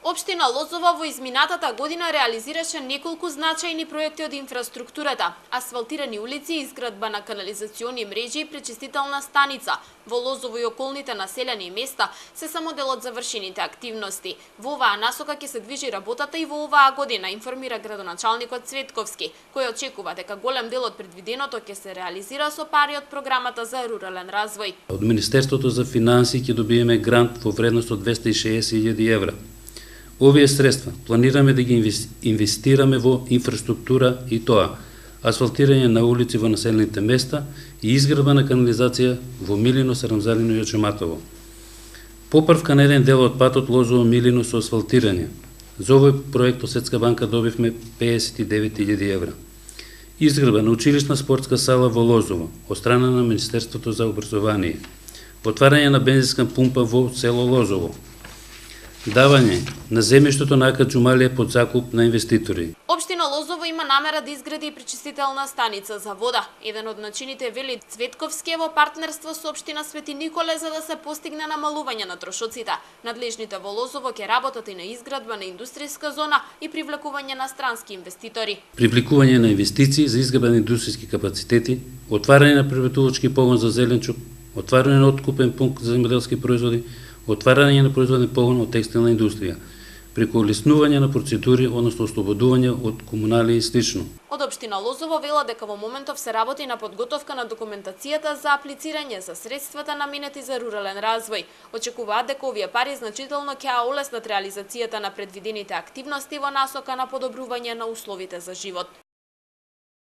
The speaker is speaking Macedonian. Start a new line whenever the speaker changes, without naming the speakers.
Општина Лозово во изминатата година реализираше неколку значајни проекти од инфраструктурата: асфалтирани улици, изградба на канализациони мрежи и пречистителна станица. Во Лозово и околните населени места се само дел од завршените активности. Во оваа насока ќе се движи работата и во оваа година, информира градоначалникот Цветковски, кој очекува дека голем дел од предвиденото ќе се реализира со пари од програмата за рурален развој.
Од Министерството за финансии ќе добиеме грант во вредност од 260.000 евра. Овие средства планираме да ги инвестираме во инфраструктура и тоа: асфалтирање на улици во населените места и изградба на канализација во Милино, Сарамзалино и Очематово. Поправка на еден дел од патот Лозово-Милино со асфалтирање. За овој проект од Светска банка добивме 59.000 евра. Изградба на училишна спортска сала во Лозово од страна на Министерството за образование. Отварање на бензинска пумпа во село Лозово. Давање на земјиштето на АК Џумалија под закуп на инвеститори.
Општина Лозово има намера да изгради и пречистителна станица за вода. Еден од начините, вели Цветковски, е во партнерство со општина Свети Николе за да се постигне намалување на трошоците. Надлежните во Лозово ќе работат и на изградба на индустријска зона и привлекување на странски инвеститори.
Привлекување на инвестиции за изградба на индустријски капацитети, отварање на преработувачки погон за зеленчук, отварање на откупен пункт за земјоделски производи, отварање на производен погон од текстилна индустрија, преку олеснување на процедури, односно ослободување од комунали и слично.
Од општина Лозово вела дека во моментов се работи на подготовка на документацијата за аплицирање за средствата наменети за рурален развој. Очекуваат дека овие пари значително ќе олеснат реализацијата на предвидените активности во насока на подобрување на условите за живот.